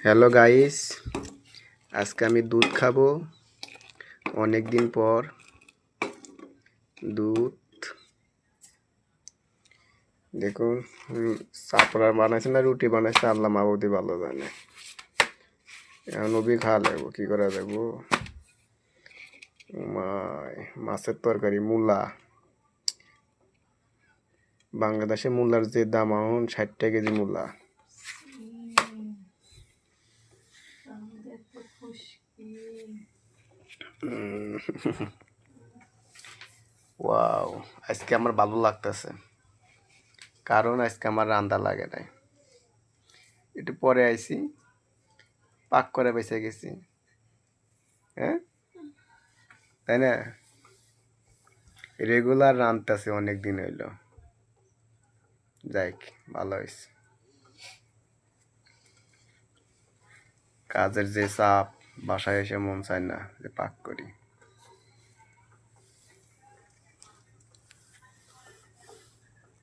Hello guys, আজকে আমি দুধ খাবো অনেক দিন পর। দুধ দেখুন, চাপড়া বানাইছে না রুটি বানাইছে আল্লাহ মাবুদি ভালো জানে। এখন ওবি খাওয়া লাগবো, কি করা যাবো। মাছের তরকারি, মূলা। বাংলাদেশে মূলার যে দাম এখন 60 কেজি মূলা। ওয়াও, আজকে আমার ভালো লাগতেছে, কারণ আজকে আমার রান্না লাগে নাই। একটু পরে আইছি, পাক করে বেঁচে গেছি। হ্যাঁ, তাই না? রেগুলার রাঁধতেছে অনেক দিন হইল। যাই, ভালো হয়েছে। কাজের যে চাপ, বাসায় এসে মন চায় না যে পাক করি।